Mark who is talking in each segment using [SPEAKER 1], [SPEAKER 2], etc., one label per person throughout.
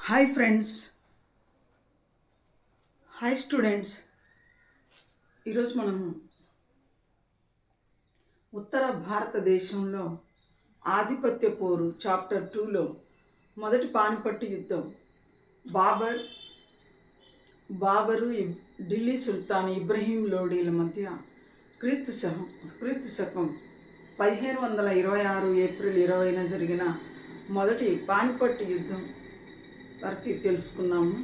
[SPEAKER 1] Hi friends, hi students. ఈరోజు మనము ఉత్తర భారతదేశంలో ఆధిపత్య పోరు చాప్టర్ 2లో మొదటి పానిపట్టు యుద్ధం, బాబరు ఢిల్లీ సుల్తాన్ ఇబ్రహీం లోడీల మధ్య క్రీస్తు శకం 1526 ఏప్రిల్ 20న జరిగిన మొదటి పానిపట్టు యుద్ధం వరకు తెలుసుకున్నాము.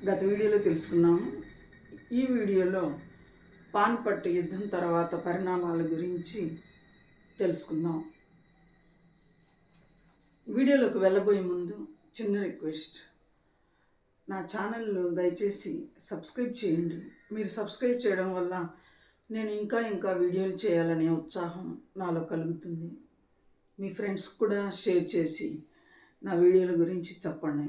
[SPEAKER 1] గత వీడియోలో తెలుసుకున్నాము. ఈ వీడియోలో పానిపట్టు యుద్ధం తర్వాత పరిణామాల గురించి తెలుసుకుందాం. వీడియోలోకి వెళ్ళబోయే ముందు చిన్న రిక్వెస్ట్, నా ఛానల్ను దయచేసి సబ్స్క్రైబ్ చేయండి. మీరు సబ్స్క్రైబ్ చేయడం వల్ల నేను ఇంకా వీడియోలు చేయాలనే ఉత్సాహం నాలో కలుగుతుంది. మీ ఫ్రెండ్స్ కూడా షేర్ చేసి నా వీడియోల గురించి చెప్పండి.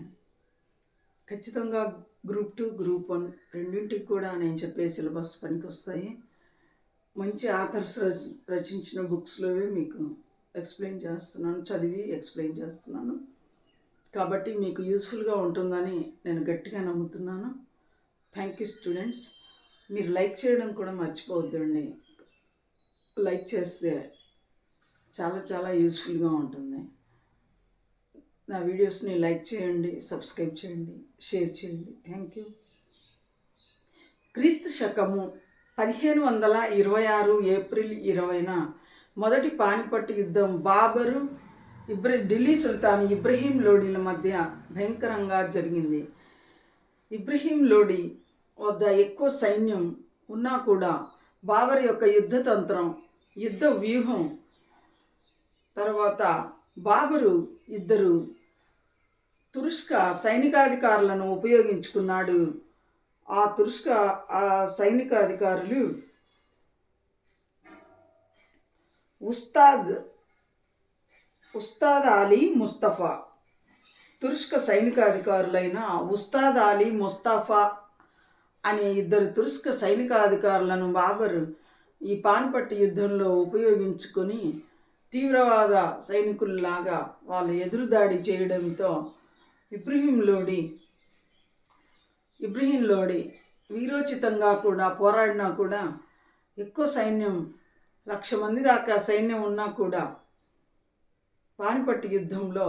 [SPEAKER 1] ఖచ్చితంగా గ్రూప్ 2, గ్రూప్ 1 రెండింటికి కూడా నేను చెప్పే సిలబస్ పనికి వస్తాయి. మంచి ఆథర్స్ రచించిన బుక్స్లోవే మీకు ఎక్స్ప్లెయిన్ చేస్తున్నాను, చదివి ఎక్స్ప్లెయిన్ చేస్తున్నాను. కాబట్టి మీకు యూస్ఫుల్గా ఉంటుందని నేను గట్టిగా నమ్ముతున్నాను. Thank you students. మీరు లైక్ చేయడం కూడా మర్చిపోవద్దండి. లైక్ చేస్తే చాలా యూస్ఫుల్గా ఉంటుంది. నా వీడియోస్ని లైక్ చేయండి, సబ్స్క్రైబ్ చేయండి, షేర్ చేయండి. Thank you. క్రీస్తు శకము 1526 ఏప్రిల్ 20న మొదటి పానిపట్టు యుద్ధం బాబరు ఢిల్లీ సుల్తాన్ ఇబ్రహీం లోడీల మధ్య భయంకరంగా జరిగింది. ఇబ్రహీం లోడీ వద్ద ఎక్కువ సైన్యం ఉన్నా కూడా బాబర్ యొక్క యుద్ధతంత్రం, యుద్ధ వ్యూహం తర్వాత బాబరు ఇద్దరు తురుష్క సైనికాధికారులను ఉపయోగించుకున్నాడు. ఆ సైనికాధికారులు ఉస్తాద్ అలీ ముస్తఫా. తురుష్క సైనికాధికారులైన ఉస్తాద్ అలీ ముస్తఫా అనే ఇద్దరు తురుష్క సైనికాధికారులను బాబర్ ఈ పానిపట్టు యుద్ధంలో ఉపయోగించుకొని తీవ్రవాద సైనికుల్లాగా వాళ్ళు ఎదురుదాడి చేయడంతో ఇబ్రహీం లోడీ వీరోచితంగా కూడా పోరాడినా కూడా ఎక్కువ సైన్యం 1,00,000 మంది దాకా సైన్యం ఉన్నా కూడా పానిపట్టు యుద్ధంలో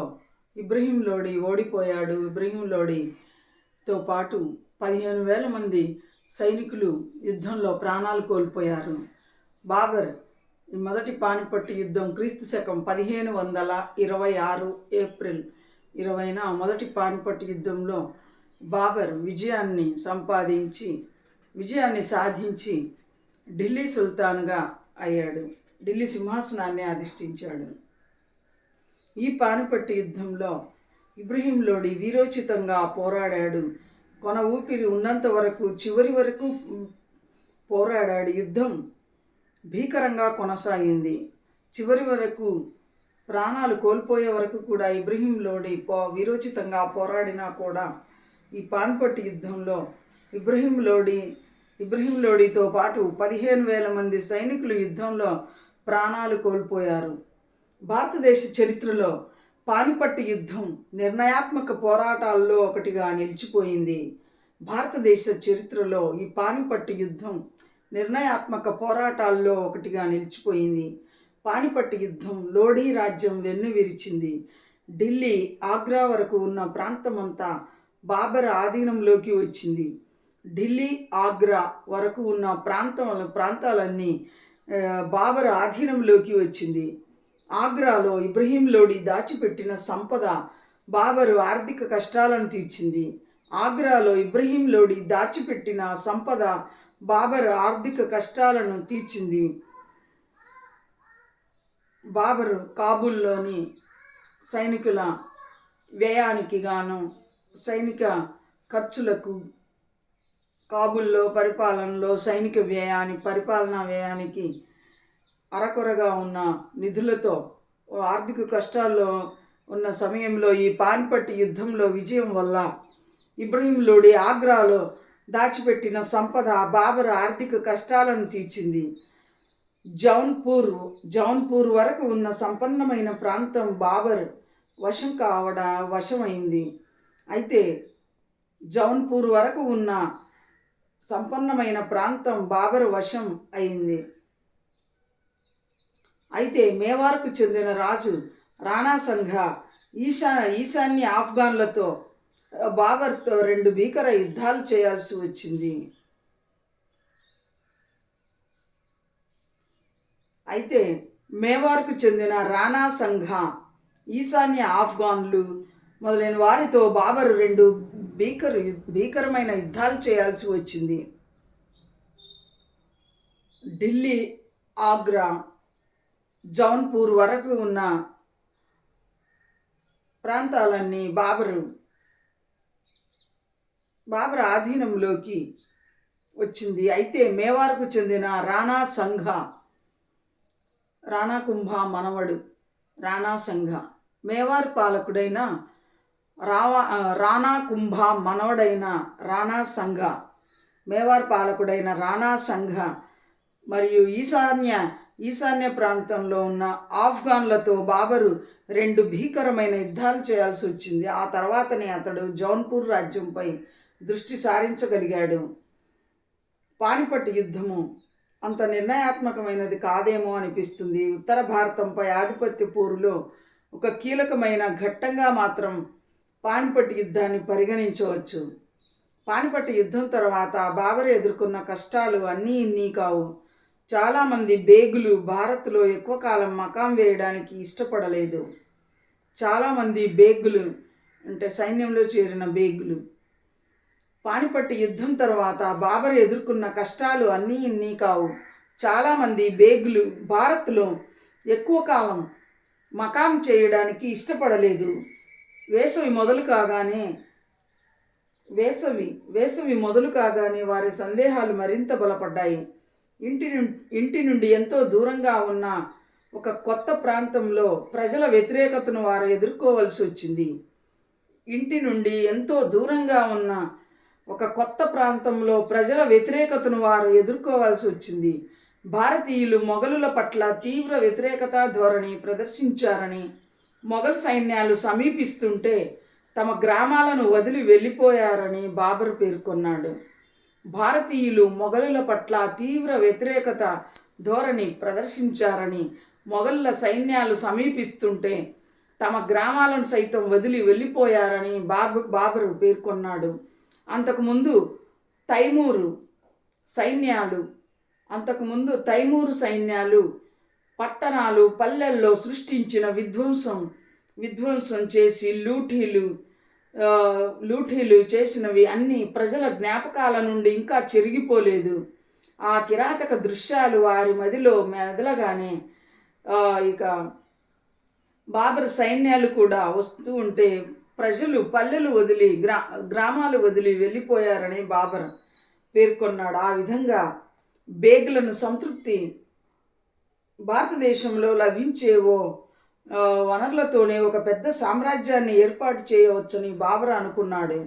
[SPEAKER 1] ఇబ్రహీం లోడీ ఓడిపోయాడు. ఇబ్రహీం లోడీతో పాటు 15,000 మంది సైనికులు యుద్ధంలో ప్రాణాలు కోల్పోయారు. బాబర్ ఈ మొదటి పానిపట్టు యుద్ధం క్రీస్తు శకం 1526 ఏప్రిల్ 20న మొదటి పానిపట్టు యుద్ధంలో బాబర్ విజయాన్ని సాధించి ఢిల్లీ సుల్తాన్గా అయ్యాడు. ఢిల్లీ సింహాసనాన్ని అధిష్ఠించాడు. ఈ పానిపట్టు యుద్ధంలో ఇబ్రహీం లోడీ వీరోచితంగా పోరాడాడు. కొన ఊపిరి ఉన్నంత వరకు చివరి వరకు పోరాడాడు. యుద్ధం భీకరంగా కొనసాగింది. చివరి వరకు ప్రాణాలు కోల్పోయే వరకు కూడా ఇబ్రహీం లోడీ వీరోచితంగా పోరాడినా కూడా ఈ పానిపట్టు యుద్ధంలో ఇబ్రహీం లోడీతో పాటు 15,000 మంది సైనికులు యుద్ధంలో ప్రాణాలు కోల్పోయారు. భారతదేశ చరిత్రలో పానిపట్టు యుద్ధం నిర్ణయాత్మక పోరాటాల్లో ఒకటిగా నిలిచిపోయింది. భారతదేశ చరిత్రలో ఈ పానిపట్టు యుద్ధం నిర్ణయాత్మక పోరాటాల్లో ఒకటిగా నిలిచిపోయింది. పానిపట్టు యుద్ధం లోడీ రాజ్యం వెన్నువిరిచింది. ఢిల్లీ, ఆగ్రా వరకు ఉన్న ప్రాంతమంతా బాబర్ ఆధీనంలోకి వచ్చింది. ఢిల్లీ, ఆగ్రా వరకు ఉన్న ప్రాంతాలన్నీ బాబర్ ఆధీనంలోకి వచ్చింది. ఆగ్రాలో ఇబ్రహీం లోడీ దాచిపెట్టిన సంపద బాబరు ఆర్థిక కష్టాలను తీర్చింది. ఆగ్రాలో ఇబ్రహీం లోడీ దాచిపెట్టిన సంపద బాబర్ ఆర్థిక కష్టాలను తీర్చింది. బాబరు కాబూల్లోని సైనికుల వ్యయానికి గాను సైనిక ఖర్చులకు, కాబూల్లో పరిపాలనలో సైనిక పరిపాలనా వ్యయానికి అరకొరగా ఉన్న నిధులతో ఆర్థిక కష్టాల్లో ఉన్న సమయంలో ఈ పానిపట్టు యుద్ధంలో విజయం వల్ల ఇబ్రహీం లోడీ ఆగ్రాలో దాచిపెట్టిన సంపద బాబర్ ఆర్థిక కష్టాలను తీర్చింది. జౌన్పూర్ వరకు ఉన్న సంపన్నమైన ప్రాంతం బాబర్ వశమైంది. అయితే జౌన్పూర్ వరకు ఉన్న సంపన్నమైన ప్రాంతం బాబర్ వశం అయింది. అయితే మేవార్కు చెందిన రాజు రాణా సంఘ ఈశాన్య ఆఫ్ఘన్లతో బాబర్తో 2 భీకర యుద్ధాలు చేయాల్సి వచ్చింది. అయితే మేవార్కు చెందిన రాణా సంఘ ఈశాన్య ఆఫ్ఘన్లు మొదలైన వారితో బాబరు 2 భీకరమైన యుద్ధాలు చేయాల్సి వచ్చింది. ఢిల్లీ, ఆగ్రా, జౌన్పూర్ వరకు ఉన్న ప్రాంతాలన్నీ బాబర్ ఆధీనంలోకి వచ్చింది. అయితే మేవార్కు చెందిన రాణా సంఘ, రాణా కుంభ మనవడు రాణా సంఘ, మేవార్ పాలకుడైన రాణా కుంభ మనవడైన రాణా సంఘ, మేవార్ పాలకుడైన రాణా సంఘ మరియు ఈశాన్య ప్రాంతంలో ఉన్న ఆఫ్ఘన్లతో బాబరు 2 భీకరమైన యుద్ధాలు చేయాల్సి వచ్చింది. ఆ తర్వాతనే అతడు జౌన్పూర్ రాజ్యంపై దృష్టి సారించగలిగాడు. పానిపట్టు యుద్ధము అంత నిర్ణయాత్మకమైనది కాదేమో అనిపిస్తుంది. ఉత్తర భారతంపై ఆధిపత్య పోరులో ఒక కీలకమైన ఘట్టంగా మాత్రం పానిపట్టు యుద్ధాన్ని పరిగణించవచ్చు. పానిపట్టు యుద్ధం తర్వాత బాబర్ ఎదుర్కొన్న కష్టాలు అన్నీ ఇన్ని కావు. చాలామంది బేగులు భారత్లో ఎక్కువ కాలం మకాం వేయడానికి ఇష్టపడలేదు. చాలామంది బేగులు అంటే సైన్యంలో చేరిన బేగులు. పానిపట్టు యుద్ధం తర్వాత బాబర్ ఎదుర్కొన్న కష్టాలు అన్నీ ఇన్ని కావు. చాలామంది బేగులు భారత్లో ఎక్కువ కాలం మకాం చేయడానికి ఇష్టపడలేదు. వేసవి మొదలు కాగానే వారి సందేహాలు మరింత బలపడ్డాయి. ఇంటి నుండి ఎంతో దూరంగా ఉన్న ఒక కొత్త ప్రాంతంలో ప్రజల వ్యతిరేకతను వారు ఎదుర్కోవలసి వచ్చింది. ఇంటి నుండి ఎంతో దూరంగా ఉన్న ఒక కొత్త ప్రాంతంలో ప్రజల వ్యతిరేకతను వారు ఎదుర్కోవాల్సి వచ్చింది. భారతీయులు మొఘలుల పట్ల తీవ్ర వ్యతిరేకతా ధోరణి ప్రదర్శించారని, మొఘల్ సైన్యాలు సమీపిస్తుంటే తమ గ్రామాలను వదిలి వెళ్ళిపోయారని బాబర్ పేర్కొన్నాడు. భారతీయులు మొఘలుల పట్ల తీవ్ర వ్యతిరేకత ధోరణి ప్రదర్శించారని, మొఘలుల సైన్యాలు సమీపిస్తుంటే తమ గ్రామాలను సైతం వదిలి వెళ్ళిపోయారని బాబరు పేర్కొన్నాడు. అంతకుముందు తైమూరు సైన్యాలు పట్టణాలు, పల్లెల్లో సృష్టించిన విధ్వంసం చేసి లూఠీలు చేసినవి అన్ని ప్రజల జ్ఞాపకాల నుండి ఇంకా చెరిగిపోలేదు. ఆ కిరాతక దృశ్యాలు వారి మదిలో మెదలగానే ఇక బాబర్ సైన్యాలు కూడా వస్తూ ఉంటే ప్రజలు పల్లెలు వదిలి గ్రామాలు వదిలి వెళ్ళిపోయారని బాబర్ పేర్కొన్నాడు. ఆ విధంగా బేగులను భారతదేశంలో లభించేవో వనరులతోనే ఒక పెద్ద సామ్రాజ్యాన్ని ఏర్పాటు చేయవచ్చని బాబర్ అనుకున్నాడు.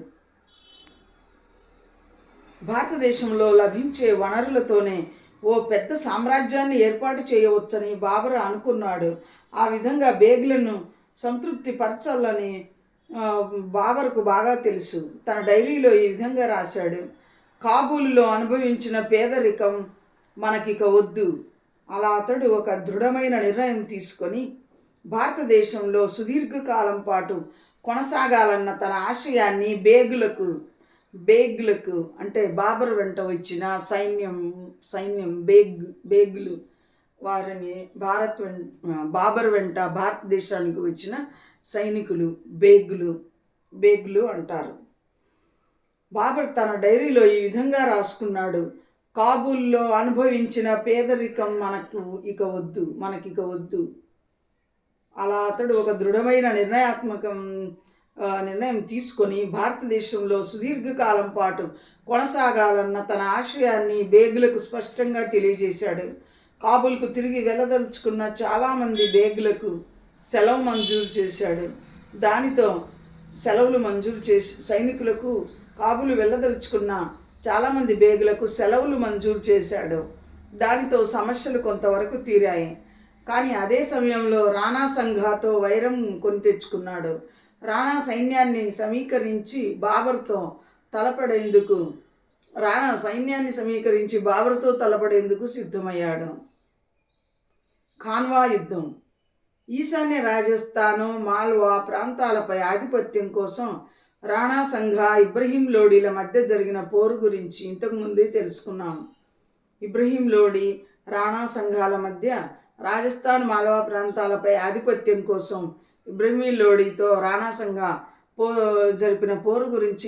[SPEAKER 1] భారతదేశంలో లభించే వనరులతోనే ఓ పెద్ద సామ్రాజ్యాన్ని ఏర్పాటు చేయవచ్చని బాబర్ అనుకున్నాడు. ఆ విధంగా బేగులను సంతృప్తి పరచాలని బాబర్కు బాగా తెలుసు. తన డైరీలో ఈ విధంగా రాశాడు: కాబూలులో అనుభవించిన పేదరికం మనకిక వద్దు. అలా అతడు ఒక దృఢమైన నిర్ణయం తీసుకొని భారతదేశంలో సుదీర్ఘకాలం పాటు కొనసాగాలన్న తన ఆశయాన్ని బేగులకు అంటే బాబర్ వెంట వచ్చిన సైన్యం బేగులు వారిని బాబర్ వెంట భారతదేశానికి వచ్చిన సైనికులు బేగులు అంటారు. బాబర్ తన డైరీలో ఈ విధంగా రాసుకున్నాడు: కాబూల్లో అనుభవించిన పేదరికం మనకిక వద్దు. అలా అతడు ఒక దృఢమైన నిర్ణయం తీసుకొని భారతదేశంలో సుదీర్ఘకాలం పాటు కొనసాగాలన్న తన ఆశయాన్ని బేగులకు స్పష్టంగా తెలియజేశాడు. కాబూల్కు తిరిగి వెళ్ళదలుచుకున్న చాలామంది బేగులకు సెలవు మంజూరు చేశాడు. దానితో సెలవులు మంజూరు చేసి సైనికులకు కాబూలు వెళ్ళదలుచుకున్న చాలామంది బేగులకు సెలవులు మంజూరు చేశాడు. దానితో సమస్యలు కొంతవరకు తీరాయి. కానీ అదే సమయంలో రాణా సంఘాతో వైరం కొని తెచ్చుకున్నాడు. రాణా సైన్యాన్ని సమీకరించి బాబర్తో తలపడేందుకు సిద్ధమయ్యాడు. ఖాన్వా యుద్ధం. ఈశాన్య రాజస్థాను, మాల్వా ప్రాంతాలపై ఆధిపత్యం కోసం రాణా సంఘా, ఇబ్రహీం లోడీల మధ్య జరిగిన పోరు గురించి ఇంతకుముందే తెలుసుకున్నాం. ఇబ్రహీం లోడీ, రాణా సంఘాల మధ్య రాజస్థాన్, మాల్వా ప్రాంతాలపై ఆధిపత్యం కోసం ఇబ్రహీం లోడీతో రాణా సంఘా జరిపిన పోరు గురించి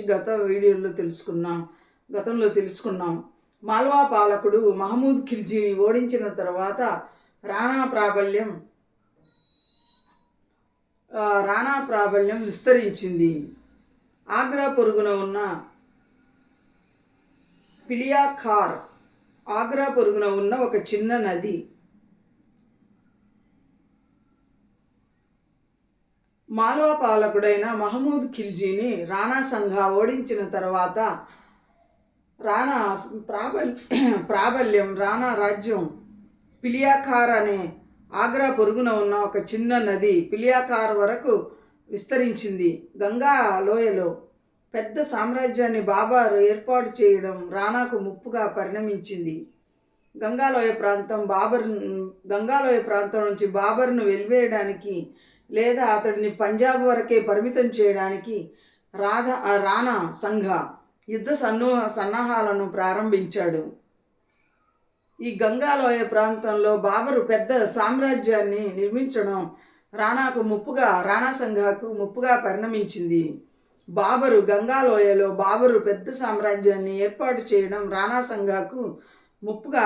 [SPEAKER 1] గతంలో తెలుసుకున్నాం. మాల్వా పాలకుడు మహమూద్ ఖిల్జీని ఓడించిన తర్వాత రాణా ప్రాబల్యం విస్తరించింది. ఆగ్రా పొరుగున ఉన్న పిలియాఖార్ ఒక చిన్న నది. మాల్వా పాలకుడైన మహమూద్ ఖిల్జీని రాణా సంఘా ఓడించిన తర్వాత రాణా రాజ్యం పిలియాఖార్ అనే ఆగ్రా పొరుగున ఉన్న ఒక చిన్న నది పిలియాఖార్ వరకు విస్తరించింది. గంగా లోయలో పెద్ద సామ్రాజ్యాన్ని బాబర్ ఏర్పాటు చేయడం రాణాకు ముప్పుగా పరిణమించింది. గంగాలోయ ప్రాంతం నుంచి బాబర్ను వెలివేయడానికి లేదా అతడిని పంజాబ్ వరకే పరిమితం చేయడానికి రాణా సంఘా యుద్ధ సన్నాహాలను ప్రారంభించాడు. ఈ గంగాలోయ ప్రాంతంలో బాబరు పెద్ద సామ్రాజ్యాన్ని నిర్మించడం రాణా సంఘాకు ముప్పుగా పరిణమించింది. బాబరు పెద్ద సామ్రాజ్యాన్ని ఏర్పాటు చేయడం రాణా సంఘాకు ముప్పుగా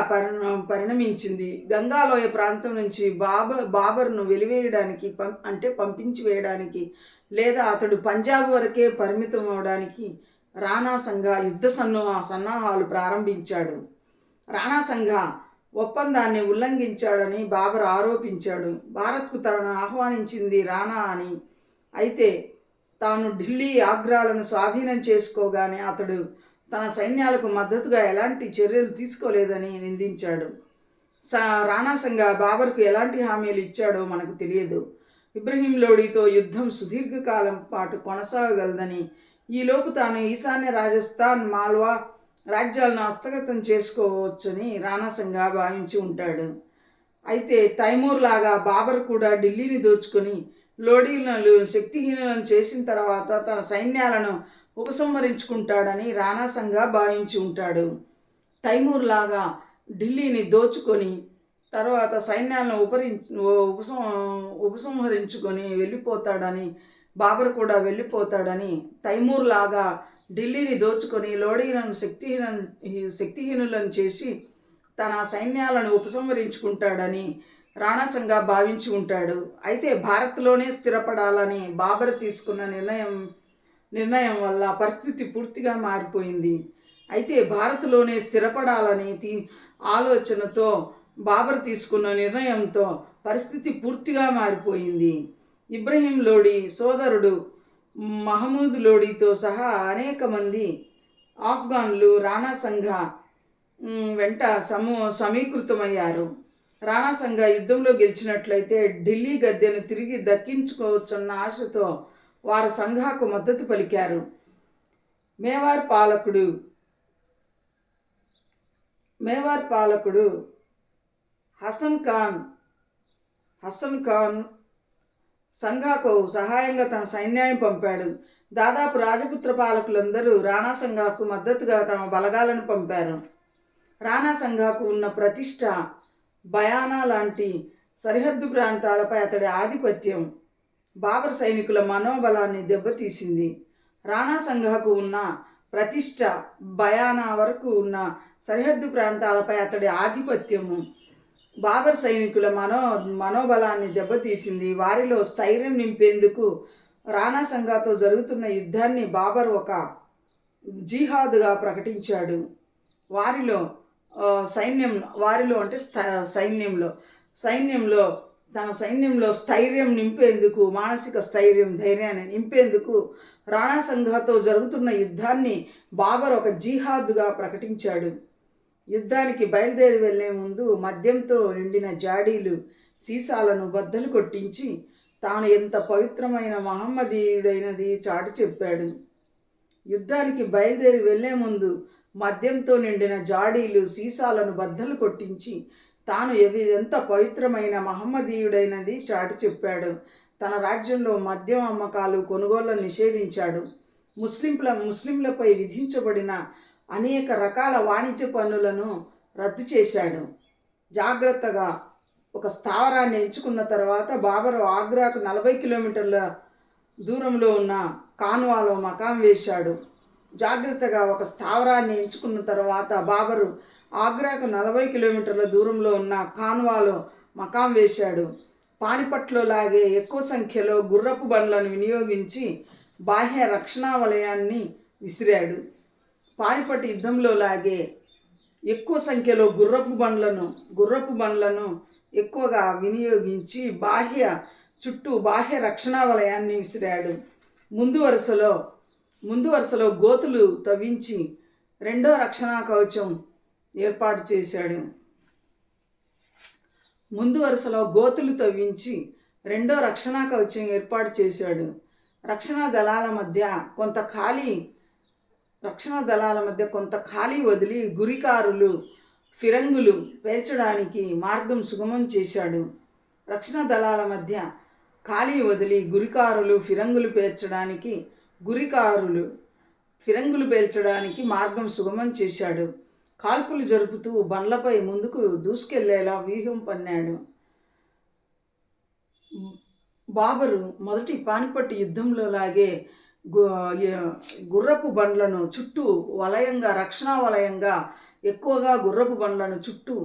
[SPEAKER 1] పరిణమించింది. గంగాలోయ ప్రాంతం నుంచి బాబర్ను వెలివేయడానికి పంపించి వేయడానికి లేదా అతడు పంజాబ్ వరకే పరిమితం అవడానికి రాణా సంఘా యుద్ధ సన్నాహాలు ప్రారంభించాడు. రాణా సంఘా ఒప్పందాన్ని ఉల్లంఘించాడని బాబర్ ఆరోపించాడు. భారత్కు తనను ఆహ్వానించింది రాణా అని, అయితే తాను ఢిల్లీ, ఆగ్రాలను స్వాధీనం చేసుకోగానే అతడు తన సైన్యాలకు మద్దతుగా ఎలాంటి చర్యలు తీసుకోలేదని నిందించాడు. రాణా సంఘా బాబర్కు ఎలాంటి హామీలు ఇచ్చాడో మనకు తెలియదు. ఇబ్రహీం లోడీతో యుద్ధం సుదీర్ఘకాలం పాటు కొనసాగగలదని, ఈలోపు తాను ఈశాన్య రాజస్థాన్, మాల్వా రాజ్యాలను హస్తగతం చేసుకోవచ్చని రాణా సంఘా భావించి ఉంటాడు. అయితే తైమూర్ లాగా బాబర్ కూడా ఢిల్లీని దోచుకొని లోడీలను శక్తిహీనులను చేసిన తర్వాత తన సైన్యాలను ఉపసంహరించుకుంటాడని రాణా సంఘా భావించి ఉంటాడు. తైమూర్ లాగా ఢిల్లీని దోచుకొని తర్వాత సైన్యాలను ఉపసంహరించుకొని వెళ్ళిపోతాడని, బాబర్ కూడా వెళ్ళిపోతాడని, తైమూర్ లాగా ఢిల్లీని దోచుకొని లోడీలను శక్తిహీనులను చేసి తన సైన్యాలను ఉపసంహరించుకుంటాడని రాణా సంఘా భావించి ఉంటాడు. అయితే భారత్లోనే స్థిరపడాలని బాబర్ తీసుకున్న నిర్ణయం వల్ల పరిస్థితి పూర్తిగా మారిపోయింది. అయితే భారత్లోనే స్థిరపడాలని ఆలోచనతో బాబర్ తీసుకున్న నిర్ణయంతో పరిస్థితి పూర్తిగా మారిపోయింది. ఇబ్రహీం లోడీ సోదరుడు మహమూద్ లోడీతో సహా అనేక మంది ఆఫ్ఘన్లు రాణా సంఘా వెంట సమీకృతమయ్యారు. రాణా సంఘా యుద్ధంలో గెలిచినట్లయితే ఢిల్లీ గద్దెను తిరిగి దక్కించుకోవచ్చన్న ఆశతో వారు సంఘాకు మద్దతు పలికారు. మేవార్ పాలకుడు హసన్ ఖాన్ సంఘాకు సహాయంగా తన సైన్యాన్ని పంపాడు. దాదాపు రాజపుత్ర పాలకులందరూ రాణా సంఘాకు మద్దతుగా తమ బలగాలను పంపారు. రాణా సంఘాకు ఉన్న ప్రతిష్ట, బయానా లాంటి సరిహద్దు ప్రాంతాలపై అతడి ఆధిపత్యం బాబర్ సైనికుల మనోబలాన్ని దెబ్బతీసింది. రాణా సంఘాకు ఉన్న ప్రతిష్ట, బయానా వరకు ఉన్న సరిహద్దు ప్రాంతాలపై అతడి ఆధిపత్యము బాబర్ సైనికుల మనోబలాన్ని దెబ్బతీసింది. వారిలో స్థైర్యం నింపేందుకు రాణా సంఘాతో జరుగుతున్న యుద్ధాన్ని బాబర్ ఒక జిహాద్గా ప్రకటించాడు. తన సైన్యంలో స్థైర్యం నింపేందుకు, మానసిక ధైర్యాన్ని నింపేందుకు రాణా సంఘాతో జరుగుతున్న యుద్ధాన్ని బాబర్ ఒక జిహాద్గా ప్రకటించాడు. యుద్ధానికి బయలుదేరి వెళ్లే ముందు మద్యంతో నిండిన జాడీలు, సీసాలను బద్దలు కొట్టించి తాను ఎంత పవిత్రమైన మహమ్మదీయుడైనది చాటి చెప్పాడు. యుద్ధానికి బయలుదేరి వెళ్లే ముందు మద్యంతో నిండిన జాడీలు సీసాలను బద్దలు కొట్టించి తాను ఎంత పవిత్రమైన మహమ్మదీయుడైనది చాటి చెప్పాడు. తన రాజ్యంలో మద్యం అమ్మకాలు కొనుగోళ్లను నిషేధించాడు. ముస్లింలపై విధించబడిన అనేక రకాల వాణిజ్య పన్నులను రద్దు చేశాడు. జాగ్రత్తగా ఒక స్థావరాన్ని ఎంచుకున్న తర్వాత బాబరు ఆగ్రాకు 40 కిలోమీటర్ల దూరంలో ఉన్న కాన్వాలో మకాం వేశాడు. జాగ్రత్తగా ఒక స్థావరాన్ని ఎంచుకున్న తర్వాత బాబరు ఆగ్రాకు 40 కిలోమీటర్ల దూరంలో ఉన్న కాన్వాలో మకాం వేశాడు. పానిపట్లో లాగే ఎక్కువ సంఖ్యలో గుర్రపు బండ్లను వినియోగించి బాహ్య రక్షణా వలయాన్ని విసిరాడు. పానిపట్ యుద్ధంలో లాగే ఎక్కువ సంఖ్యలో గుర్రపు బండ్లను ఎక్కువగా వినియోగించి బాహ్య రక్షణా వలయాన్ని విసిరాడు. ముందు వరుసలో గోతులు తవ్వించి రెండో రక్షణా కవచం ఏర్పాటు చేశాడు. రక్షణ దళాల మధ్య కొంత ఖాళీ వదిలి గురికారులు ఫిరంగులు పేల్చడానికి మార్గం సుగమం చేశాడు. కాల్పులు జరుపుతూ బండ్లపై ముందుకు దూసుకెళ్లేలా వ్యూహం పన్నాడు. బాబరు మొదటి పానిపట్టు యుద్ధంలో లాగే గుర్రపు బండ్లను చుట్టూ రక్షణా వలయంగా ఎక్కువగా గుర్రపు బండ్లను చుట్టూ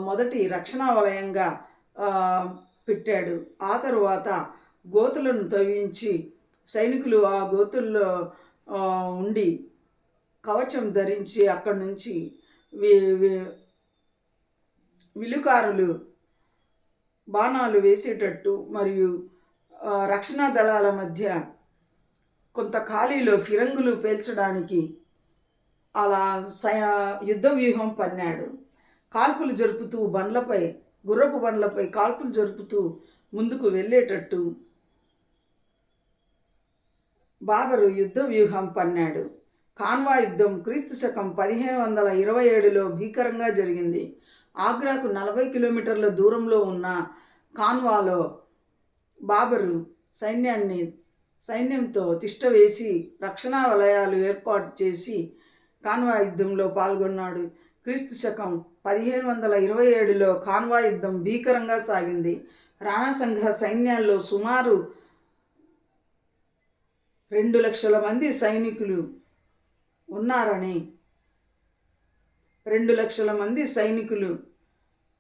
[SPEAKER 1] మొదటి రక్షణా వలయంగా పెట్టాడు. ఆ తరువాత గోతులను తవ్వించి సైనికులు ఆ గోతుల్లో ఉండి కవచం ధరించి అక్కడి నుంచి విలుకారులు బాణాలు వేసేటట్టు మరియు రక్షణ దళాల మధ్య కొంత ఖాళీలో ఫిరంగులు పేల్చడానికి అలా యుద్ధ వ్యూహం పన్నాడు. గుర్రపు బండ్లపై కాల్పులు జరుపుతూ ముందుకు వెళ్ళేటట్టు బాబరు యుద్ధ వ్యూహం పన్నాడు. కాన్వా యుద్ధం క్రీస్తు శకం 1527లో భీకరంగా జరిగింది. ఆగ్రాకు 40 కిలోమీటర్ల దూరంలో ఉన్న కాన్వాలో బాబరు సైన్యంతో తిష్టవేసి రక్షణా వలయాలు ఏర్పాటు చేసి కాన్వా యుద్ధంలో పాల్గొన్నాడు. క్రీస్తు శకం 1527లో కాన్వా యుద్ధం భీకరంగా సాగింది. రాణా సంఘ సైన్యాల్లో సుమారు 2 లక్షల మంది సైనికులు ఉన్నారని 2 లక్షల మంది సైనికులు,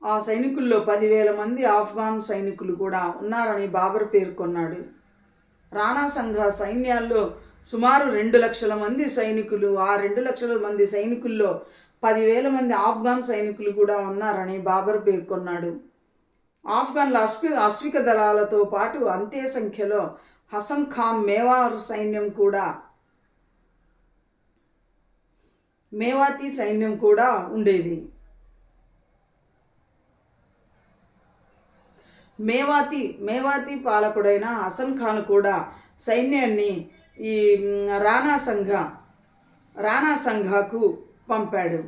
[SPEAKER 1] ఆ సైనికుల్లో 10,000 మంది ఆఫ్ఘాన్ సైనికులు కూడా ఉన్నారని బాబర్ పేర్కొన్నాడు. రాణా సంఘ సైన్యాల్లో సుమారు 2 లక్షల మంది సైనికులు, ఆ 2 లక్షల మంది సైనికుల్లో 10,000 మంది ఆఫ్ఘాన్ సైనికులు కూడా ఉన్నారని బాబర్ పేర్కొన్నాడు. ఆఫ్ఘన్ల అశ్విక దళాలతో పాటు అంతే సంఖ్యలో హసన్ ఖాన్ మేవాతి సైన్యం కూడా ఉండేది. మేవాతి పాలకుడైన హసన్ ఖాన్ కూడా సైన్యాన్ని ఈ రాణా సంఘకు పంపాడు.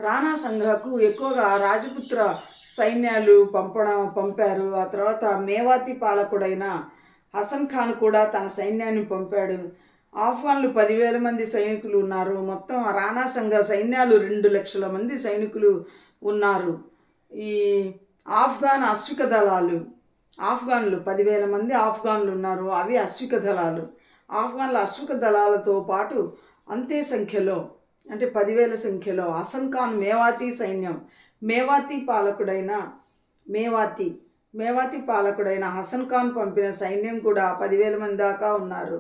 [SPEAKER 1] రాణా సంఘకు ఎక్కువగా రాజపుత్ర సైన్యాలు పంపారు. ఆ తర్వాత మేవాతి పాలకుడైన హసన్ ఖాన్ కూడా తన సైన్యాన్ని పంపాడు. ఆఫ్ఘన్లు 10,000 మంది సైనికులు ఉన్నారు. మొత్తం రాణా సంఘ సైన్యాలు 2 లక్షల మంది సైనికులు ఉన్నారు. ఈ అశ్విక దళాలు, ఆఫ్ఘన్లు 10,000 మంది ఆఫ్ఘన్లు ఉన్నారు, అవి అశ్విక దళాలు. ఆఫ్ఘన్ల అశ్విక దళాలతో పాటు అంతే సంఖ్యలో అంటే 10,000 సంఖ్యలో హసన్ ఖాన్ మేవాతి సైన్యం, మేవాతి పాలకుడైన హసన్ ఖాన్ పంపిన సైన్యం కూడా 10,000 మంది దాకా ఉన్నారు.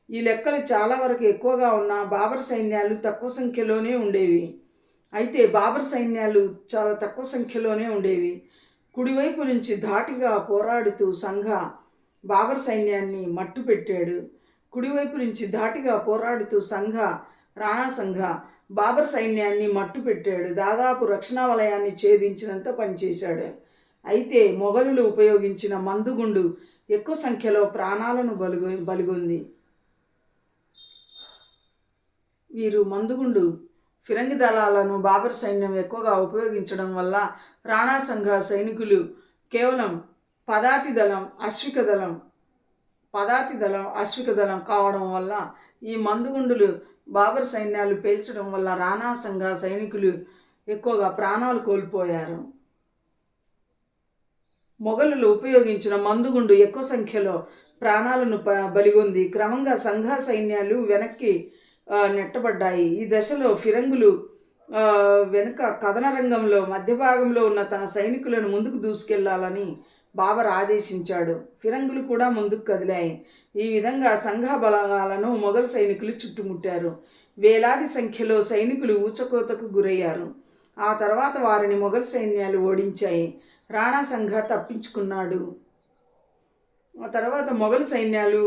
[SPEAKER 1] ఈ లెక్కలు చాలా వరకు ఎక్కువగా ఉన్న బాబర్ సైన్యాలు తక్కువ సంఖ్యలోనే ఉండేవి. కుడివైపు నుంచి ధాటిగా పోరాడుతూ బాబర్ సైన్యాన్ని మట్టుపెట్టాడు. కుడివైపు నుంచి ధాటిగా పోరాడుతూ రాణా సంఘ బాబర్ సైన్యాన్ని మట్టుపెట్టాడు. దాదాపు రక్షణ వలయాన్ని ఛేదించినంత పనిచేశాడు. అయితే మొఘలులు ఉపయోగించిన మందుగుండు ఎక్కువ సంఖ్యలో ప్రాణాలను బలిగొంది. వీరు మందుగుండు ఫిరంగి దళాలను బాబర్ సైన్యం ఎక్కువగా ఉపయోగించడం వల్ల రాణా సంఘ సైనికులు కేవలం పదాతి దళం అశ్విక దళం కావడం వల్ల ఈ మందుగుండులు బాబర్ సైన్యాలు పేల్చడం వల్ల రాణా సంఘ సైనికులు ఎక్కువగా ప్రాణాలు కోల్పోయారు. మొఘలులు ఉపయోగించిన మందుగుండు ఎక్కువ సంఖ్యలో ప్రాణాలను బలిగొంది. క్రమంగా సంఘ సైన్యాలు వెనక్కి నెట్టబడ్డాయి. ఈ దశలో ఫిరంగులు వెనుక కథన రంగంలో మధ్య భాగంలో ఉన్న తన సైనికులను ముందుకు దూసుకెళ్లాలని బాబర్ ఆదేశించాడు. ఫిరంగులు కూడా ముందుకు కదిలాయి. ఈ విధంగా సంఘ బలగాలను మొఘల్ సైనికులు చుట్టుముట్టారు. వేలాది సంఖ్యలో సైనికులు ఊచకోతకు గురయ్యారు. ఆ తర్వాత వారిని మొఘల్ సైన్యాలు ఓడించాయి. రాణా సంఘ తప్పించుకున్నాడు. ఆ తర్వాత మొఘల్ సైన్యాలు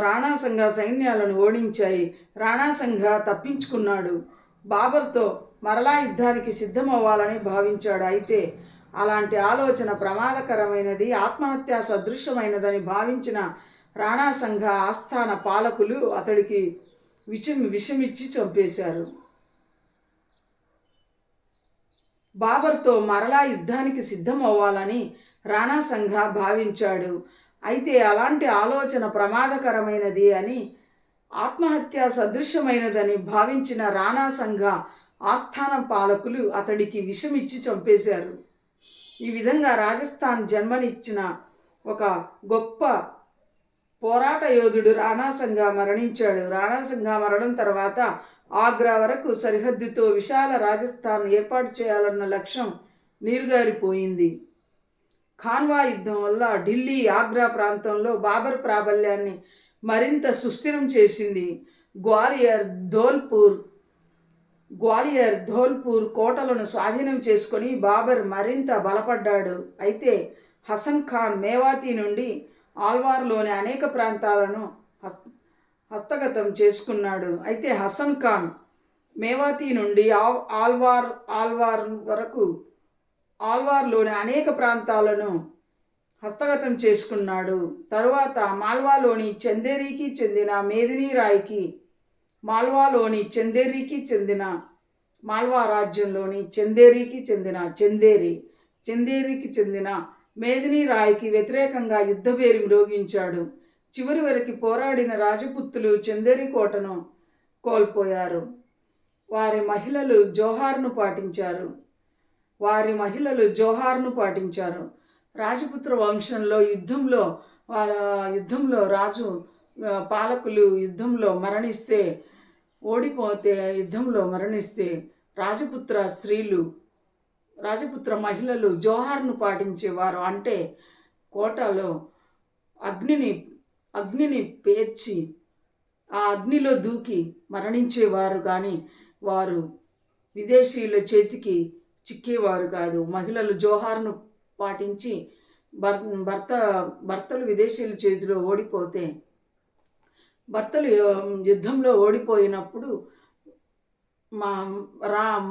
[SPEAKER 1] రాణా సంఘ సైన్యాలను ఓడించాయి. రాణా సంఘ తప్పించుకున్నాడు. బాబర్తో మరలా యుద్ధానికి సిద్ధమవ్వాలని భావించాడు. అయితే అలాంటి ఆలోచన ప్రమాదకరమైనది, ఆత్మహత్యా సదృశ్యమైనదని భావించిన రాణా సంఘ ఆస్థాన పాలకులు అతడికి విషమిచ్చి చంపేశారు. బాబర్తో మరలా యుద్ధానికి సిద్ధం అవ్వాలని రాణా సంఘ భావించాడు. అయితే అలాంటి ఆలోచన ప్రమాదకరమైనది అని, ఆత్మహత్య సదృశ్యమైనదని భావించిన రాణా సంఘ ఆస్థాన పాలకులు అతడికి విషమిచ్చి చంపేశారు. ఈ విధంగా రాజస్థాన్ జన్మనిచ్చిన ఒక గొప్ప పోరాట యోధుడు రాణా సంఘ మరణించాడు. రాణా సంఘ మరణం తర్వాత ఆగ్రా వరకు సరిహద్దుతో విశాల రాజస్థాన్ ఏర్పాటు చేయాలన్న లక్ష్యం నీరుగారిపోయింది. ఖాన్వా యుద్ధం వల్ల ఢిల్లీ, ఆగ్రా ప్రాంతంలో బాబర్ ప్రాబల్యాన్ని మరింత సుస్థిరం చేసింది. గ్వాలియర్, ధోల్పూర్ కోటలను స్వాధీనం చేసుకొని బాబర్ మరింత బలపడ్డాడు. అయితే హసన్ ఖాన్ మేవాతి నుండి ఆల్వార్లోని అనేక ప్రాంతాలను హస్తగతం చేసుకున్నాడు. అయితే హసన్ ఖాన్ మేవాతి నుండి ఆల్వార్లోని అనేక ప్రాంతాలను హస్తగతం చేసుకున్నాడు. తరువాత మాల్వాలోని చందేరికి చెందిన మాల్వా రాజ్యంలోని చందేరికి చెందిన మేదినీ రాయ్కి వ్యతిరేకంగా యుద్ధభేరి మ్రోగించాడు. చివరి వరకు పోరాడిన రాజపుత్తులు చందేరి కోటను కోల్పోయారు. వారి మహిళలు జోహార్ను పాటించారు. రాజపుత్ర వంశంలో యుద్ధంలో రాజు పాలకులు మరణిస్తే రాజపుత్ర మహిళలు జోహార్ను పాటించేవారు. అంటే కోటలో అగ్నిని పేర్చి ఆ అగ్నిలో దూకి మరణించేవారు, కానీ వారు విదేశీయుల చేతికి చిక్కేవారు కాదు. మహిళలు జోహార్ను పాటించి భర్తలు విదేశీయుల చేతిలో ఓడిపోతే, భర్తలు యుద్ధంలో ఓడిపోయినప్పుడు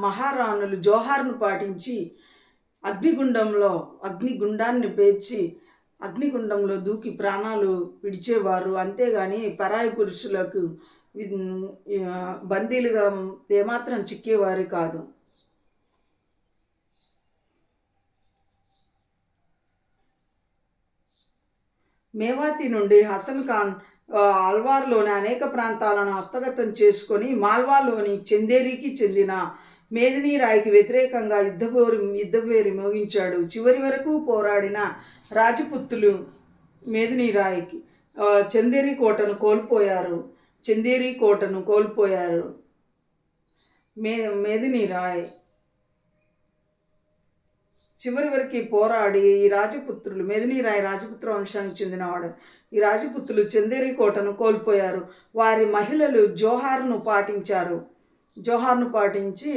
[SPEAKER 1] మహారాణులు జోహార్ను పాటించి అగ్నిగుండాన్ని పేర్చి అగ్నిగుండంలో దూకి ప్రాణాలు విడిచేవారు. అంతేగాని పరాయి పురుషులకు బందీలుగా ఏమాత్రం చిక్కేవారు కాదు. మేవాతి నుండి హసన్ ఖాన్ అల్వార్లోని అనేక ప్రాంతాలను హస్తగతం చేసుకొని మాల్వాలోని చందేరికి చెందిన మేదినీ రాయ్కి వ్యతిరేకంగా యుద్ధభేరి మోగించాడు. చివరి వరకు పోరాడిన రాజపుత్తులు మేదినీ రాయ్కి చందేరి కోటను కోల్పోయారు. మేదినీ రాయ్ చివరి వరకు పోరాడి మేదినీ రాయ్ రాజపుత్ర వంశానికి చెందినవాడు. ఈ రాజపుత్రులు చందేరి కోటను కోల్పోయారు. వారి మహిళలు జోహార్ను పాటించి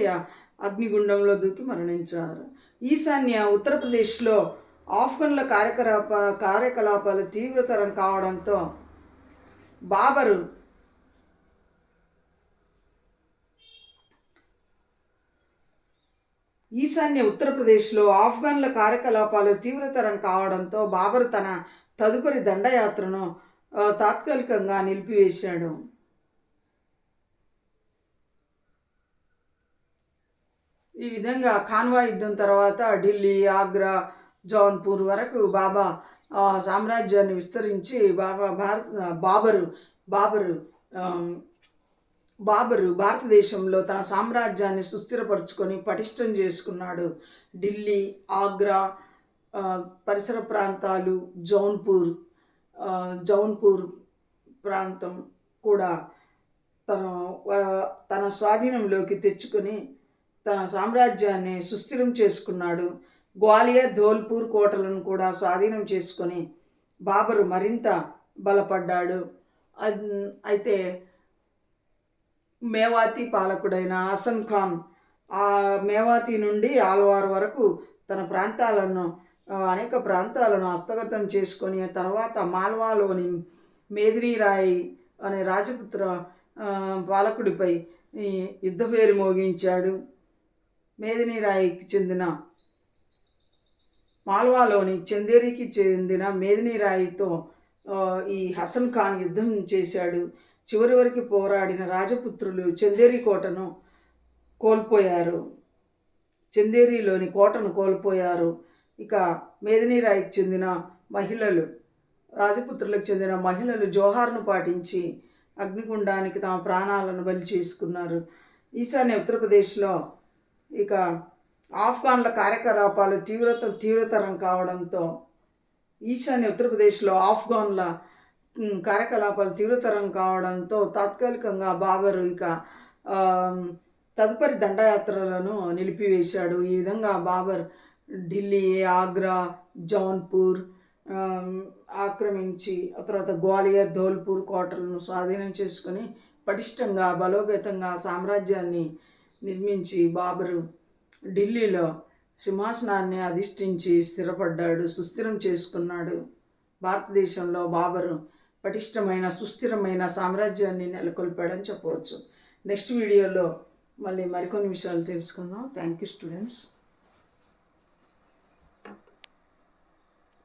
[SPEAKER 1] అగ్నిగుండంలో దూకి మరణించారు. ఈశాన్య ఉత్తరప్రదేశ్లో ఆఫ్ఘన్ల కార్యకలాపాలు తీవ్రతరం కావడంతో బాబరు ఈశాన్య ఉత్తరప్రదేశ్లో ఆఫ్ఘన్ల కార్యకలాపాలు తీవ్రతరం కావడంతో బాబరు తన తదుపరి దండయాత్రను తాత్కాలికంగా నిలిపివేశాడు. ఈ విధంగా ఖాన్వా యుద్ధం తర్వాత ఢిల్లీ, ఆగ్రా, జౌన్పూర్ వరకు సామ్రాజ్యాన్ని విస్తరించి బాబరు భారతదేశంలో తన సామ్రాజ్యాన్ని సుస్థిరపరచుకొని పటిష్టం చేసుకున్నాడు. ఢిల్లీ, ఆగ్రా పరిసర ప్రాంతాలు, జౌన్పూర్ ప్రాంతం కూడా తన స్వాధీనంలోకి తెచ్చుకొని తన సామ్రాజ్యాన్ని సుస్థిరం చేసుకున్నాడు. గ్వాలియర్, ధోల్పూర్ కోటలను కూడా స్వాధీనం చేసుకొని బాబరు మరింత బలపడ్డాడు. అయితే మేవాతి పాలకుడైన హసన్ ఖాన్ మేవాతి నుండి ఆల్వార్ వరకు తన అనేక ప్రాంతాలను హస్తగతం చేసుకొని తర్వాత మాల్వాలోని మేదినీ రాయ్ అనే రాజపుత్ర పాలకుడిపై యుద్ధ పేరు మోగించాడు. మేదినీ రాయ్కి చెందిన మాల్వాలోని చందేరికి చెందిన మేదినీ రాయ్తో ఈ హసన్ ఖాన్ యుద్ధం చేశాడు. చివరి వరకు పోరాడిన రాజపుత్రులు చందేరి కోటను కోల్పోయారు. చందేరిలోని కోటను కోల్పోయారు. ఇక మేదినీ రాయ్కి చెందిన రాజపుత్రులకు చెందిన మహిళలు జోహార్ను పాటించి అగ్నిగుండానికి తమ ప్రాణాలను బలి చేసుకున్నారు. ఈశాన్య ఉత్తరప్రదేశ్లో ఇక ఆఫ్ఘన్ల కార్యకలాపాలు తీవ్రతరం కావడంతో ఈశాన్య ఉత్తరప్రదేశ్లో ఆఫ్ఘన్ల కార్యకలాపాలు తీవ్రతరం కావడంతో తాత్కాలికంగా బాబరు ఇక తదుపరి దండయాత్రలను నిలిపివేశాడు. ఈ విధంగా బాబర్ ఢిల్లీ, ఆగ్రా, జౌన్పూర్ ఆక్రమించి ఆ తర్వాత గ్వాలియర్, ధోల్పూర్ కోటలను స్వాధీనం చేసుకొని పటిష్టంగా బలోపేతంగా సామ్రాజ్యాన్ని నిర్మించి బాబరు ఢిల్లీలో సింహాసనాన్ని అధిష్ఠించి సుస్థిరం చేసుకున్నాడు. భారతదేశంలో బాబరు పటిష్టమైన సుస్థిరమైన సామ్రాజ్యాన్ని నెలకొల్పాడని చెప్పవచ్చు. నెక్స్ట్ వీడియోలో మళ్ళీ మరికొన్ని విషయాలు తెలుసుకుందాం. Thank you students.